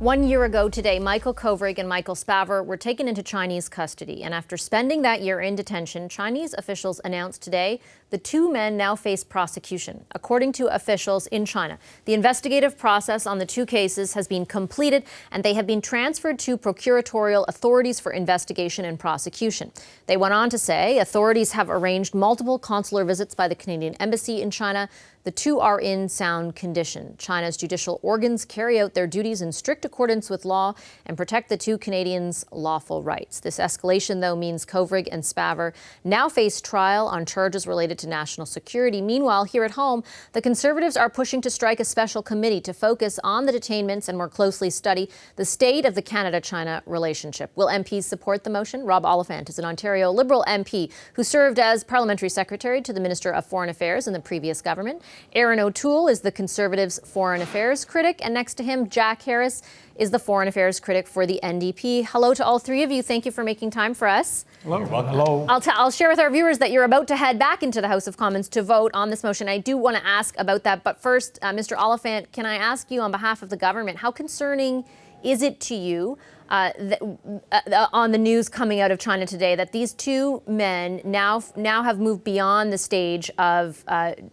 1 year ago today, Michael Kovrig and Michael Spavor were taken into Chinese custody. And after spending that year in detention, Chinese officials announced today the two men now face prosecution. According to officials in China, the investigative process on the two cases has been completed and they have been transferred to procuratorial authorities for investigation and prosecution. They went on to say authorities have arranged multiple consular visits by the Canadian Embassy in China. The two are in sound condition. China's judicial organs carry out their duties in strict accordance with law and protect the two Canadians' lawful rights. This escalation, though, means Kovrig and Spavor now face trial on charges related to national security. Meanwhile, here at home, the Conservatives are pushing to strike a special committee to focus on the detainments and more closely study the state of the Canada-China relationship. Will MPs support the motion? Rob Oliphant is an Ontario Liberal MP who served as Parliamentary Secretary to the Minister of Foreign Affairs in the previous government. Aaron O'Toole is the Conservatives' Foreign Affairs critic, and next to him, Jack Harris is the Foreign Affairs critic for the NDP. Hello to all three of you. Thank you for making time for us. Hello. Hello. I'll share with our viewers that you're about to head back into the House of Commons to vote on this motion. I do want to ask about that, but first, Mr. Oliphant, can I ask you on behalf of the government, how concerning is it to you on the news coming out of China today that these two men now have moved beyond the stage of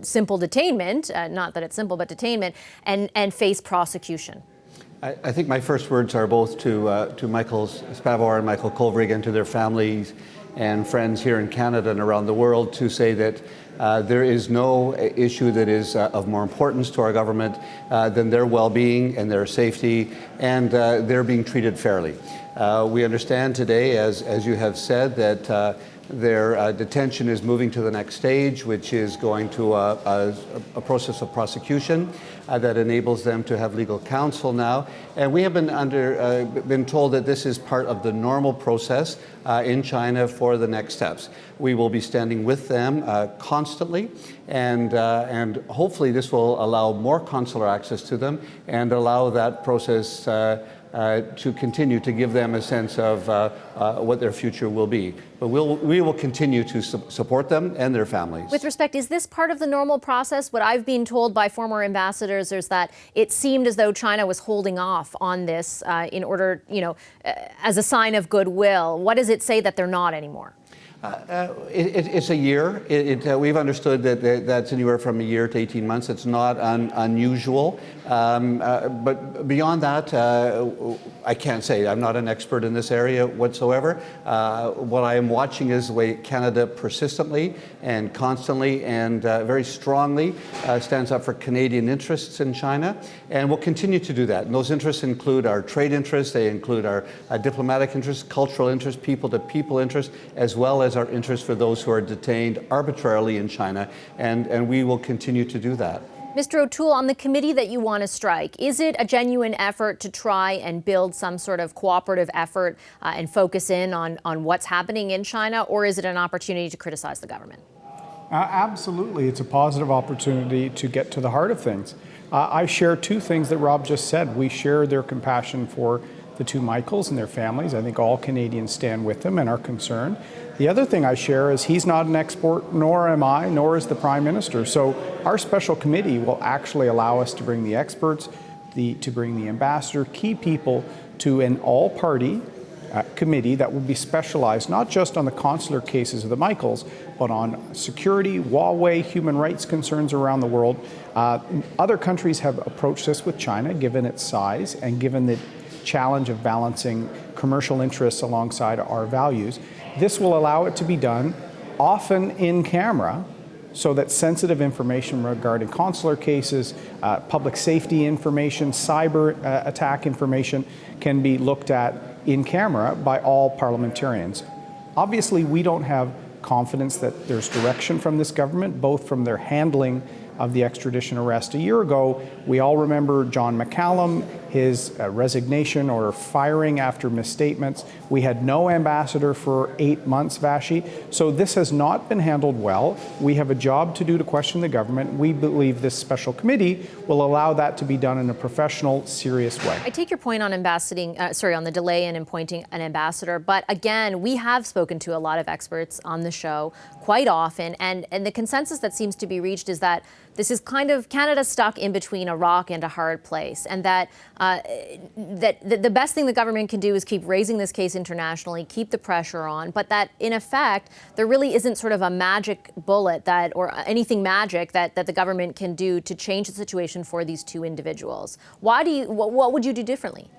simple detainment, not that it's simple, but detainment, and face prosecution? I think my first words are both to Michael Spavor and Michael Kovrig and to their families and friends here in Canada and around the world to say that there is no issue that is of more importance to our government than their well-being and their safety, and they're being treated fairly. We understand today, as you have said, that their detention is moving to the next stage, which is going to a process of prosecution that enables them to have legal counsel now. And we have been told that this is part of the normal process in China for the next steps. We will be standing with them constantly, and hopefully this will allow more consular access to them and allow that process to continue to give them a sense of what their future will be. But we will continue to support them and their families. With respect, is this part of the normal process? What I've been told by former ambassadors is that it seemed as though China was holding off on this in order, as a sign of goodwill. What does it say that they're not anymore? It's a year. We've understood that that's anywhere from a year to 18 months. It's not unusual. But beyond that, I can't say. I'm not an expert in this area whatsoever. What I am watching is the way Canada persistently and constantly and very strongly stands up for Canadian interests in China, and will continue to do that. And those interests include our trade interests, they include our diplomatic interests, cultural interests, people-to-people interests, as well as our interest for those who are detained arbitrarily in China, and we will continue to do that. Mr. O'Toole, on the committee that you want to strike, is it a genuine effort to try and build some sort of cooperative effort and focus in on what's happening in China, or is it an opportunity to criticize the government? Absolutely. It's a positive opportunity to get to the heart of things. I share two things that Rob just said. We share their compassion for the two Michaels and their families. I think all Canadians stand with them and are concerned. The other thing I share is he's not an expert, nor am I, nor is the Prime Minister. So our special committee will actually allow us to bring the experts, to bring the ambassador, key people to an all-party committee that will be specialized not just on the consular cases of the Michaels, but on security, Huawei, human rights concerns around the world. Other countries have approached this with China, given its size and given the challenge of balancing commercial interests alongside our values. This will allow it to be done often in camera so that sensitive information regarding consular cases, public safety information, cyber attack information can be looked at in camera by all parliamentarians. Obviously, we don't have confidence that there's direction from this government, both from their handling of the extradition arrest. A year ago, we all remember John McCallum, his resignation or firing after misstatements. We had no ambassador for 8 months, Vashi. So this has not been handled well. We have a job to do to question the government. We believe this special committee will allow that to be done in a professional, serious way. I take your point on on the delay in appointing an ambassador. But again, we have spoken to a lot of experts on the show quite often, and the consensus that seems to be reached is that this is kind of Canada stuck in between a rock and a hard place, and that the best thing the government can do is keep raising this case internationally, keep the pressure on, but that in effect there really isn't sort of a magic bullet that, or anything magic that the government can do to change the situation for these two individuals. What would you do differently?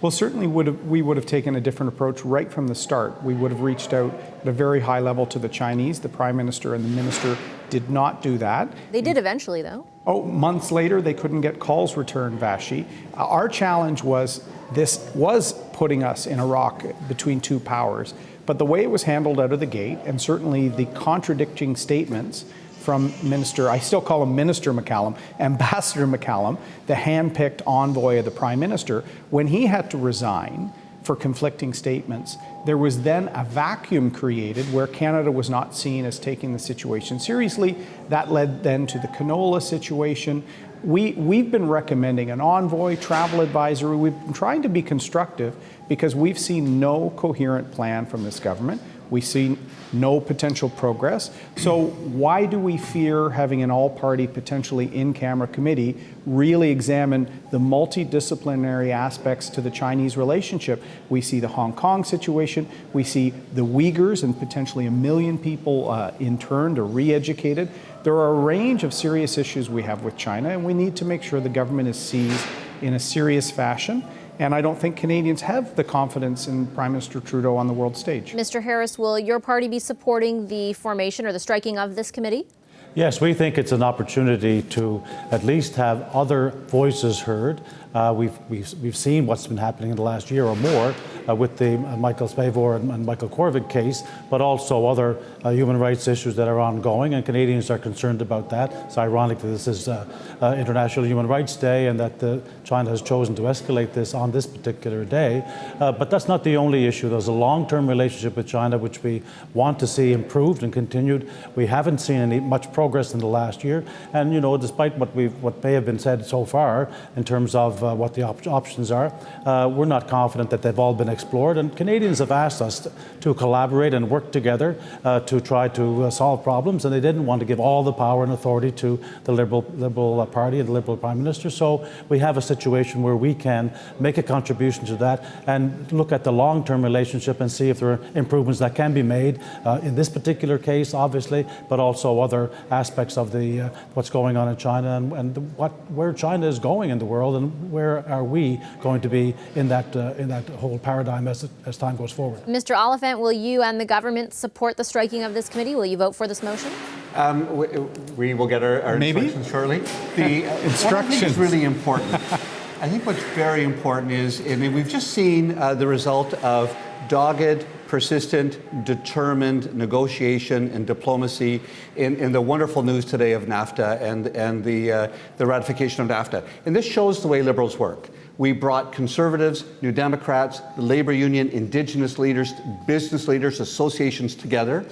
Well, certainly we would have taken a different approach right from the start. We would have reached out at a very high level to the Chinese. The Prime Minister and the Minister did not do that. They did eventually, though. Oh, months later, they couldn't get calls returned, Vashi. Our challenge was, this was putting us in a rock between two powers. But the way it was handled out of the gate, and certainly the contradicting statements from Minister, I still call him Minister McCallum, Ambassador McCallum, the hand-picked envoy of the Prime Minister, when he had to resign for conflicting statements, there was then a vacuum created where Canada was not seen as taking the situation seriously. That led then to the canola situation. We've been recommending an envoy, travel advisory. We've been trying to be constructive because we've seen no coherent plan from this government. We've seen no potential progress. So why do we fear having an all-party, potentially in-camera committee really examine the multidisciplinary aspects to the Chinese relationship? We see the Hong Kong situation. We see the Uyghurs and potentially 1 million people interned or re-educated. There are a range of serious issues we have with China, and we need to make sure the government is seized in a serious fashion. And I don't think Canadians have the confidence in Prime Minister Trudeau on the world stage. Mr. Harris, will your party be supporting the formation or the striking of this committee? Yes, we think it's an opportunity to at least have other voices heard. We've seen what's been happening in the last year or more with the Michael Spavor and Michael Kovrig case, but also other human rights issues that are ongoing, and Canadians are concerned about that. It's ironic that this is International Human Rights Day and that China has chosen to escalate this on this particular day. But that's not the only issue. There's a long-term relationship with China which we want to see improved and continued. We haven't seen much progress in the last year, and despite what may have been said so far in terms of what the options are, we're not confident that they've all been explored, and Canadians have asked us to collaborate and work together to try to solve problems, and they didn't want to give all the power and authority to the Liberal Party and the Liberal Prime Minister. So we have a situation where we can make a contribution to that and look at the long-term relationship and see if there are improvements that can be made in this particular case, obviously, but also other aspects of what's going on in China and where China is going in the world, and where are we going to be in that whole paradigm as time goes forward. Mr. Oliphant, will you and the government support the striking of this committee? Will you vote for this motion? We will get our instructions shortly. The what I think is really important. I think what's very important is, we've just seen the result of dogged, persistent, determined negotiation and diplomacy in the wonderful news today of NAFTA and the ratification of NAFTA. And this shows the way Liberals work. We brought Conservatives, New Democrats, the Labour Union, Indigenous leaders, business leaders, associations together,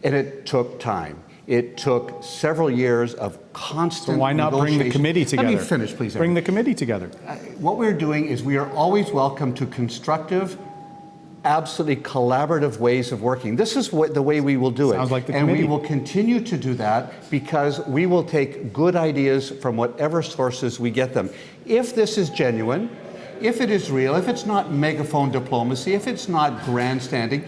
and it took time. It took several years of constant So why not bring the committee together? Let me finish, please. Bring the committee together. What we're doing is we are always welcome to constructive, absolutely collaborative ways of working. This is the way we will do it. Sounds like the committee. committee. And we will continue to do that because we will take good ideas from whatever sources we get them. If this is genuine, if it is real, if it's not megaphone diplomacy, if it's not grandstanding,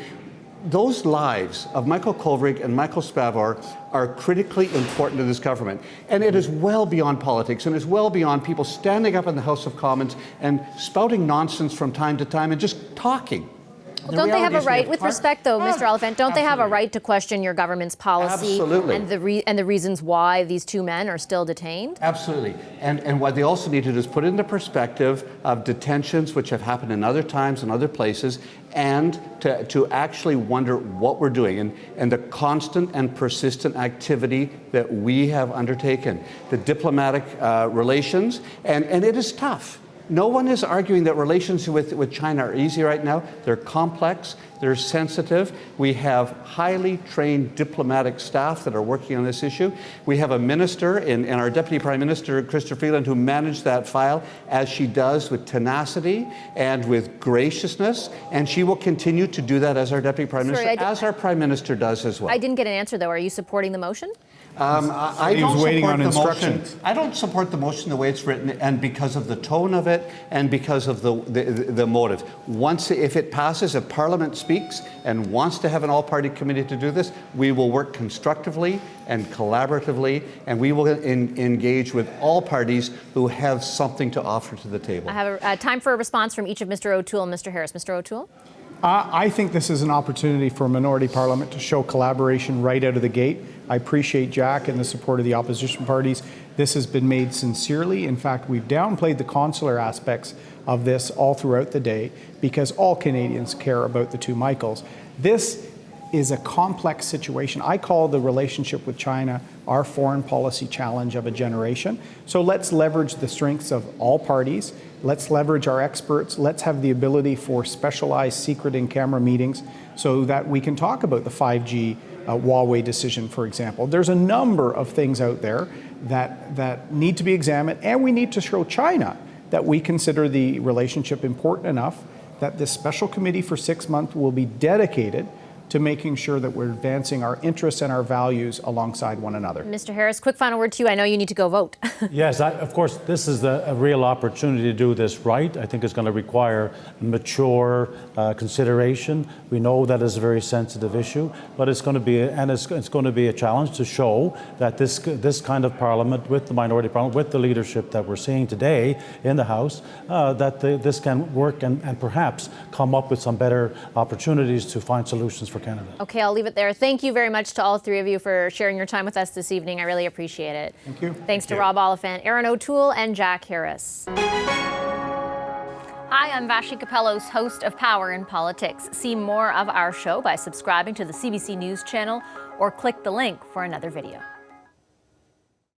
those lives of Michael Kovrig and Michael Spavor are critically important to this government. And it is well beyond politics, and is well beyond people standing up in the House of Commons and spouting nonsense from time to time and just talking. Well, don't they have a right, with respect though, Mr. Oliphant, don't they have a right to question your government's policy? Absolutely. And the reasons why these two men are still detained? Absolutely. And what they also need to do is put into perspective of detentions which have happened in other times and other places, and to actually wonder what we're doing and the constant and persistent activity that we have undertaken, the diplomatic relations, and it is tough. No one is arguing that relations with China are easy right now. They're complex, they're sensitive. We have highly trained diplomatic staff that are working on this issue. We have a minister and our Deputy Prime Minister, Chrystia Freeland, who managed that file as she does with tenacity and with graciousness, and she will continue to do that as our Deputy Prime Minister, as our Prime Minister does as well. I didn't get an answer though. Are you supporting the motion? I He was don't waiting support on the motion. instructions. I don't support the motion the way it's written, and because of the tone of it, and because of the motive. If it passes, if Parliament speaks and wants to have an all-party committee to do this, we will work constructively and collaboratively, and we will engage with all parties who have something to offer to the table. I have time for a response from each of Mr. O'Toole and Mr. Harris. Mr. O'Toole? I think this is an opportunity for a minority parliament to show collaboration right out of the gate. I appreciate Jack and the support of the opposition parties. This has been made sincerely. In fact, we've downplayed the consular aspects of this all throughout the day because all Canadians care about the two Michaels. This is a complex situation. I call the relationship with China our foreign policy challenge of a generation. So let's leverage the strengths of all parties. Let's leverage our experts. Let's have the ability for specialized secret in-camera meetings so that we can talk about the 5G Huawei decision, for example. There's a number of things out there that need to be examined, and we need to show China that we consider the relationship important enough that this special committee for 6 months will be dedicated to making sure that we're advancing our interests and our values alongside one another. Mr. Harris, quick final word to you. I know you need to go vote. Yes, of course, this is a real opportunity to do this right. I think it's going to require mature consideration. We know that is a very sensitive issue, but it's going to be it's going to be a challenge to show that this kind of parliament, with the minority parliament, with the leadership that we're seeing today in the House, this can work and perhaps come up with some better opportunities to find solutions for Canada. Okay, I'll leave it there. Thank you very much to all three of you for sharing your time with us this evening. I really appreciate it. Thank you. Thanks to Rob Oliphant, Aaron O'Toole, and Jack Harris. Hi, I'm Vashi Capellos, host of Power in Politics. See more of our show by subscribing to the CBC News channel or click the link for another video.